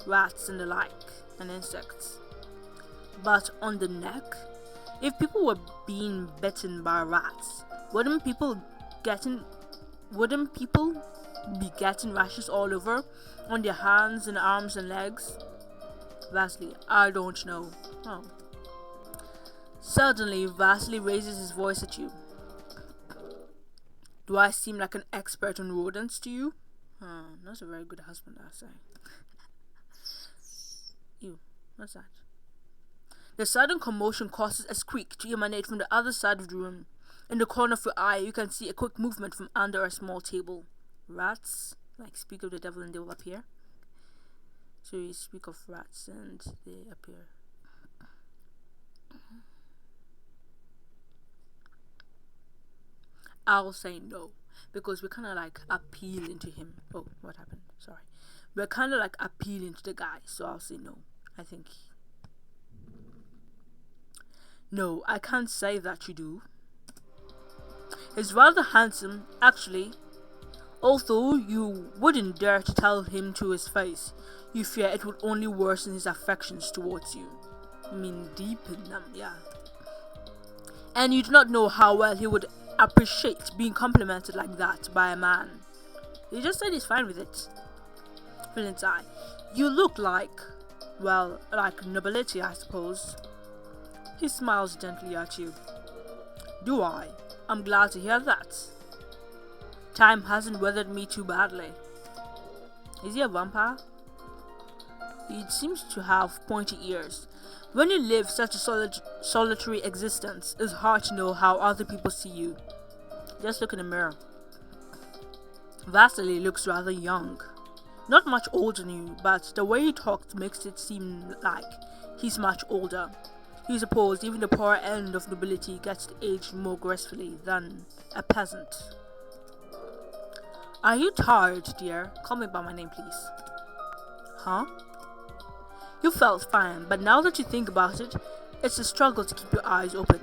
rats and the like, and insects. But on the neck, if people were being bitten by rats, wouldn't people getting wouldn't people be getting rashes all over on their hands and arms and legs? Vasily, I don't know. Oh. Suddenly, Vasily raises his voice at you. Do I seem like an expert on rodents to you? Not a very good husband, I say. Ew, what's that? The sudden commotion causes a squeak to emanate from the other side of the room. In the corner of your eye, you can see a quick movement from under a small table. Rats, like speak of the devil and they will appear. So you speak of rats and they appear. I'll say no, because we're kind of like appealing to him. Oh, what happened? Sorry. We're kind of like appealing to the guy, so I'll say no. I think. No, I can't say that you do. He's rather handsome, actually. Although you wouldn't dare to tell him to his face, you fear it would only worsen his affections towards you. I mean, deepen them, yeah. And you do not know how well he would appreciate being complimented like that by a man. He just said he's fine with it. Flint's eye. You look like, well, like nobility, I suppose. He smiles gently at you. Do I? I'm glad to hear that. Time hasn't weathered me too badly. Is he a vampire? He seems to have pointy ears. When you live such a solitary existence, it's hard to know how other people see you. Just look in the mirror. Vasily looks rather young. Not much older than you, but the way he talks makes it seem like he's much older. He supposed even the poor end of nobility gets to age more gracefully than a peasant. Are you tired, dear? Call me by my name, please. Huh? You felt fine, but now that you think about it, it's a struggle to keep your eyes open.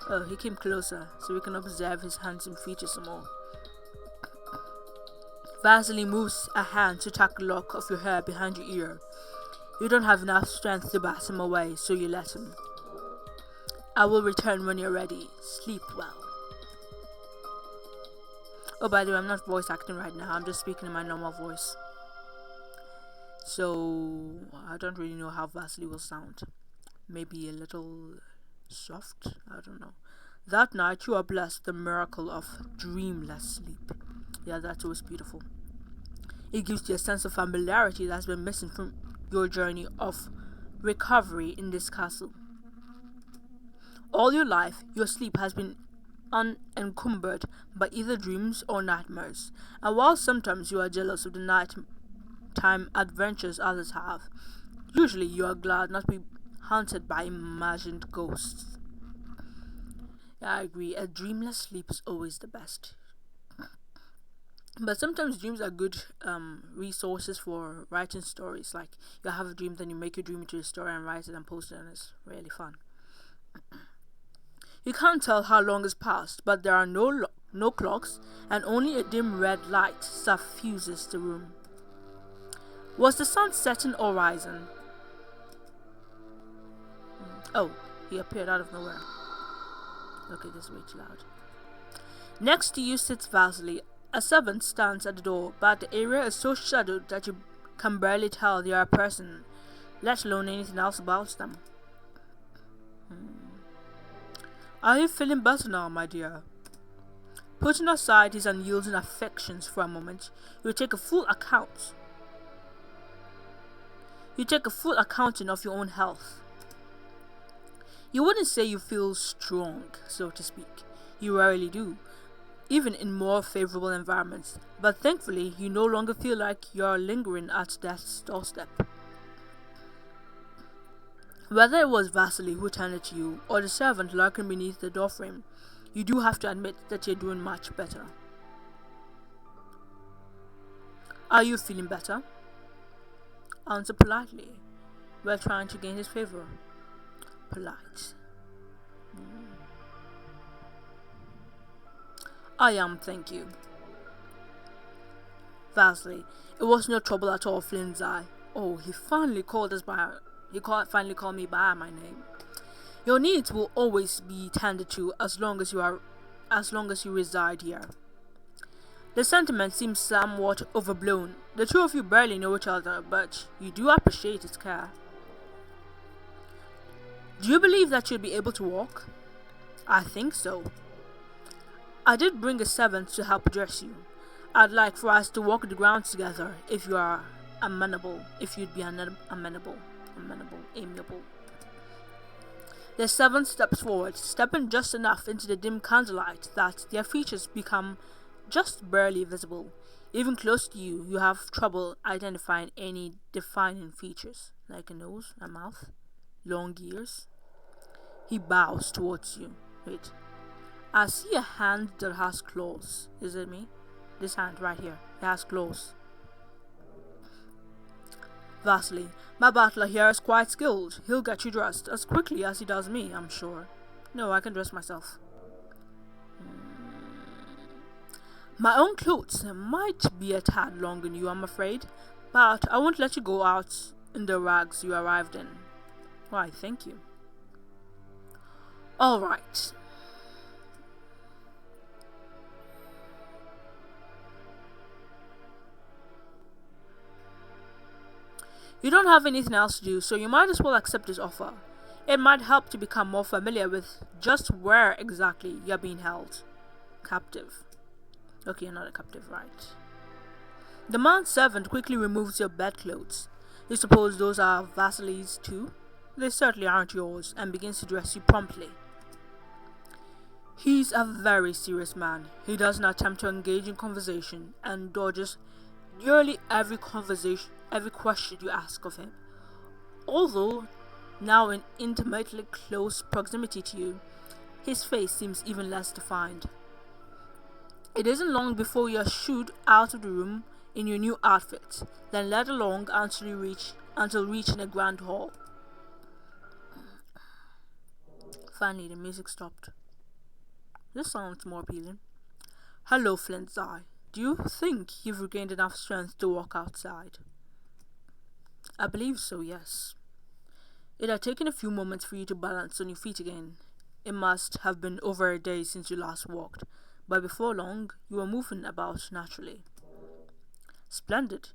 Oh, he came closer, so we can observe his handsome features some more. Vasily moves a hand to tuck a lock of your hair behind your ear. You don't have enough strength to bat him away, so you let him. I will return when you're ready. Sleep well. Oh, by the way, I'm not voice acting right now. I'm just speaking in my normal voice. So, I don't really know how Vasily will sound. Maybe a little soft? I don't know. That night, you are blessed with the miracle of dreamless sleep. Yeah, that's always beautiful. It gives you a sense of familiarity that's been missing from your journey of recovery in this castle. All your life, your sleep has been unencumbered by either dreams or nightmares, and while sometimes you are jealous of the nighttime adventures others have, usually you are glad not to be haunted by imagined ghosts. Yeah, I agree, a dreamless sleep is always the best. But sometimes dreams are good resources for writing stories. Like, you have a dream, then you make your dream into a story and write it and post it, and it's really fun. You can't tell how long has passed, but there are no clocks, and only a dim red light suffuses the room. Was the sun setting or rising? Oh, he appeared out of nowhere. Okay, this is way too loud. Next to you sits Vasily. A servant stands at the door, but the area is so shadowed that you can barely tell they are a person, let alone anything else about them. Are you feeling better now, my dear? Putting aside his unyielding affections for a moment, you take a full accounting of your own health. You wouldn't say you feel strong, so to speak. You rarely do, even in more favorable environments, but thankfully you no longer feel like you're lingering at death's doorstep. Whether it was Vasily who tended to you, or the servant lurking beneath the doorframe, you do have to admit that you're doing much better. Are you feeling better? Answer politely. We're trying to gain his favor. Polite. I am, thank you. Vasily, it was no trouble at all, Flynn's eye. Oh, finally called me by my name. Your needs will always be tended to as long as you reside here. The sentiment seems somewhat overblown. The two of you barely know each other, but you do appreciate his care. Do you believe that you'll be able to walk? I think so. I did bring a servant to help dress you. I'd like for us to walk the ground together if you are amenable. If you'd be amenable. Amiable. The servant steps forward, stepping just enough into the dim candlelight that their features become just barely visible. Even close to you, you have trouble identifying any defining features, like a nose, a mouth, long ears. He bows towards you. Wait. I see a hand that has claws. Is it me? This hand right here. It has claws. Vasily, my butler here is quite skilled. He'll get you dressed as quickly as he does me, I'm sure. No, I can dress myself. My own clothes might be a tad long on you, I'm afraid, but I won't let you go out in the rags you arrived in. Why, thank you. All right. You don't have anything else to do, so you might as well accept this offer. It might help to become more familiar with just where exactly you're being held. Captive. Okay, you're not a captive, right? The manservant quickly removes your bedclothes. You suppose those are Vasily's too? They certainly aren't yours, and begins to dress you promptly. He's a very serious man. He doesn't attempt to engage in conversation and dodges nearly every question you ask of him. Although now in intimately close proximity to you, his face seems even less defined. It isn't long before you're shooed out of the room in your new outfit, then led along until reaching a grand hall. Finally, the music stopped. This sounds more appealing. Hello, Flint's Eye. Do you think you've regained enough strength to walk outside? I believe so, yes. It had taken a few moments for you to balance on your feet again. It must have been over a day since you last walked, but before long, you were moving about naturally. Splendid.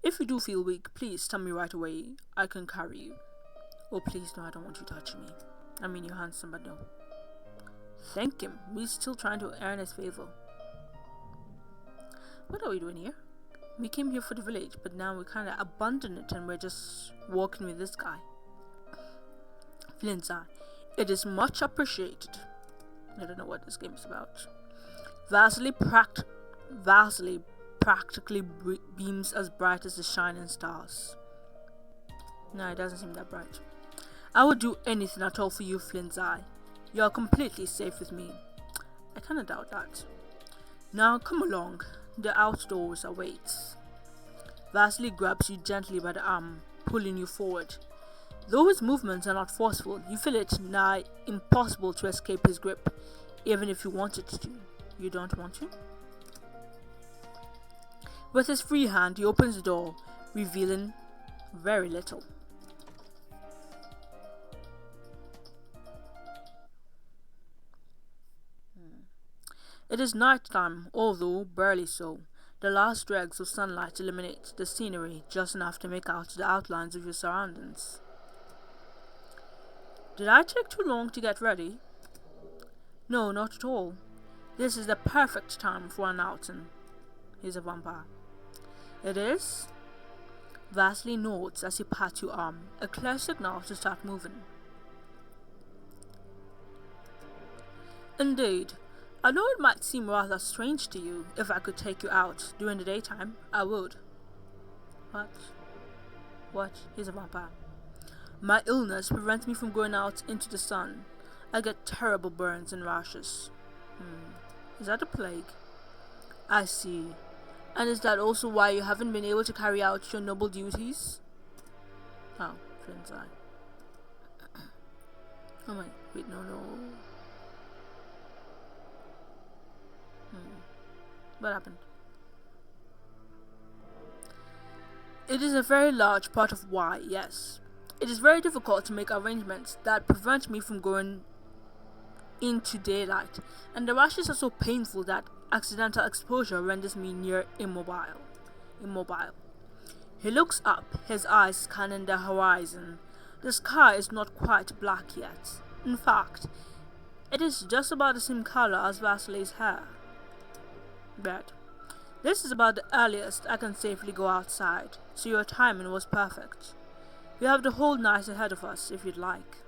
If you do feel weak, please tell me right away. I can carry you. Oh, please, no, I don't want you touching me. I mean, you're handsome, but no. Thank him. We're still trying to earn his favor. What are we doing here? We came here for the village, but now we kind of abandoned it and we're just walking with this guy. Flint's Eye, it is much appreciated. I don't know what this game is about. Vasily practically beams as bright as the shining stars. No, it doesn't seem that bright. I would do anything at all for you, Flint's Eye. You're completely safe with me. I kind of doubt that. Now come along. The outdoors awaits. Vasily grabs you gently by the arm, pulling you forward. Though his movements are not forceful, you feel it nigh impossible to escape his grip, even if you wanted to. You don't want to? With his free hand, he opens the door, revealing very little. It is night time, although barely so. The last dregs of sunlight illuminate the scenery just enough to make out the outlines of your surroundings. Did I take too long to get ready? No, not at all. This is the perfect time for an outing. He's a vampire. It is? Vasily nods as he pats your arm, a clear signal to start moving. Indeed. I know it might seem rather strange to you. If I could take you out during the daytime, I would. What? He's a vampire. My illness prevents me from going out into the sun. I get terrible burns and rashes. Is that a plague? I see. And is that also why you haven't been able to carry out your noble duties? Oh, Flint's Eye. Oh my, wait, no. What happened? It is a very large part of why, yes. It is very difficult to make arrangements that prevent me from going into daylight, and the rashes are so painful that accidental exposure renders me near immobile. He looks up, his eyes scanning the horizon. The sky is not quite black yet. In fact, it is just about the same color as Vasily's hair. Red. This is about the earliest I can safely go outside, so your timing was perfect. We have the whole night ahead of us, if you'd like.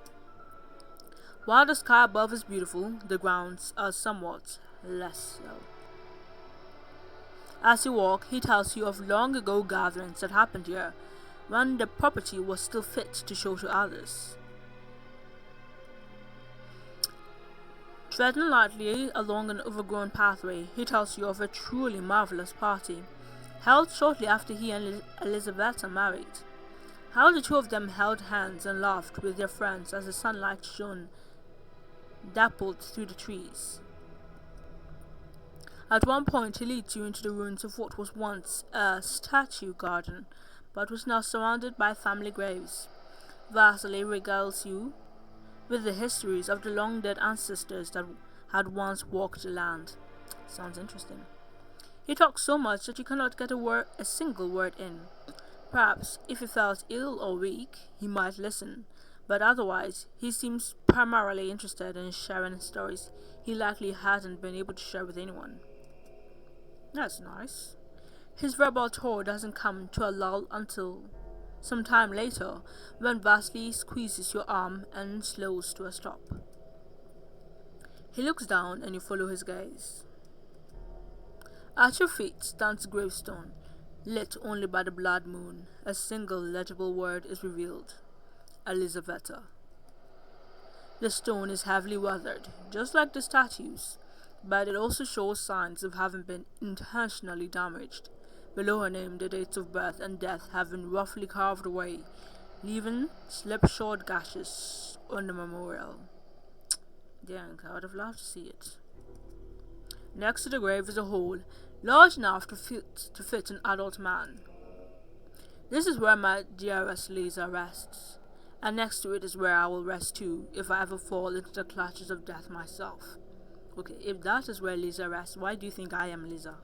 While the sky above is beautiful, the grounds are somewhat less so. As you walk, he tells you of long ago gatherings that happened here, when the property was still fit to show to others. Treading lightly along an overgrown pathway, he tells you of a truly marvelous party, held shortly after he and Elizabeth married. How the two of them held hands and laughed with their friends as the sunlight shone dappled through the trees. At one point, he leads you into the ruins of what was once a statue garden, but was now surrounded by family graves. Vasily regales you with the histories of the long-dead ancestors that had once walked the land. Sounds interesting. He talks so much that you cannot get a single word in. Perhaps, if he felt ill or weak, he might listen, but otherwise, he seems primarily interested in sharing stories he likely hadn't been able to share with anyone. That's nice. His verbal tour doesn't come to a lull until some time later, when Vasily squeezes your arm and slows to a stop. He looks down and you follow his gaze. At your feet stands a gravestone, lit only by the blood moon. A single legible word is revealed: Elizaveta. The stone is heavily weathered, just like the statues, but it also shows signs of having been intentionally damaged. Below her name, the dates of birth and death have been roughly carved away, leaving slipshod gashes on the memorial. Dang, I would have loved to see it. Next to the grave is a hole, large enough to fit an adult man. This is where my dearest Lisa rests, and next to it is where I will rest too, if I ever fall into the clutches of death myself. Okay, if that is where Lisa rests, why do you think I am Lisa?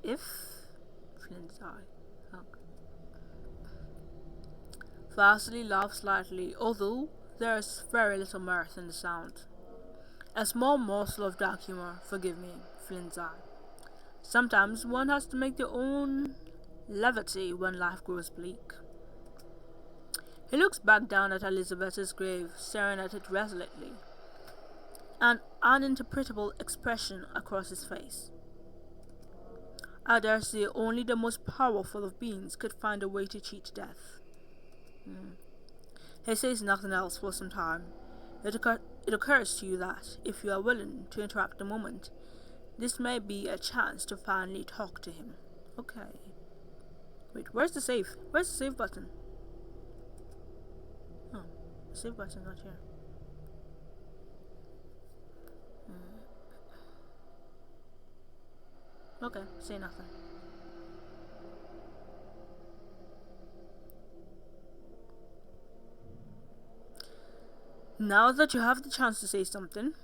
If Flynn's eye. Okay. Vasily laughs lightly, although there is very little mirth in the sound. A small morsel of dark humor, forgive me, Flynn's eye. Sometimes one has to make their own levity when life grows bleak. He looks back down at Elizabeth's grave, staring at it resolutely, an uninterpretable expression across his face. I dare say only the most powerful of beings could find a way to cheat death. He says nothing else for some time. It occurs to you that, if you are willing to interrupt the moment, this may be a chance to finally talk to him. Okay. Wait, where's the save? Where's the save button? Oh, the save button's not here. Okay, say nothing. Now that you have the chance to say something,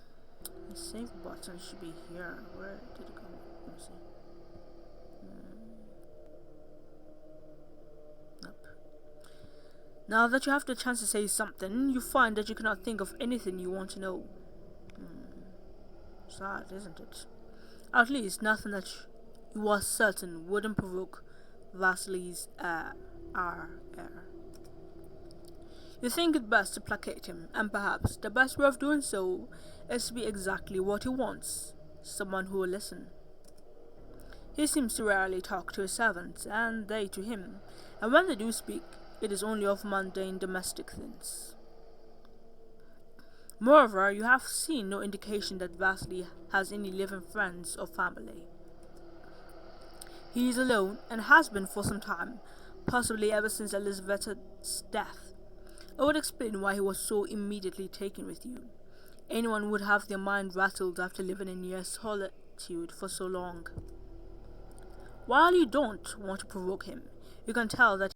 the save button should be here. Where did it go? Let me see. Nope. Now that you have the chance to say something, you find that you cannot think of anything you want to know. Sad, isn't it? At least nothing that you was certain wouldn't provoke Vasily's ire. You think it best to placate him, and perhaps the best way of doing so is to be exactly what he wants, someone who will listen. He seems to rarely talk to his servants, and they to him, and when they do speak, it is only of mundane domestic things. Moreover, you have seen no indication that Vasily has any living friends or family. He is alone, and has been for some time, possibly ever since Elizabeth's death. It would explain why he was so immediately taken with you. Anyone would have their mind rattled after living in near solitude for so long. While you don't want to provoke him, You can tell that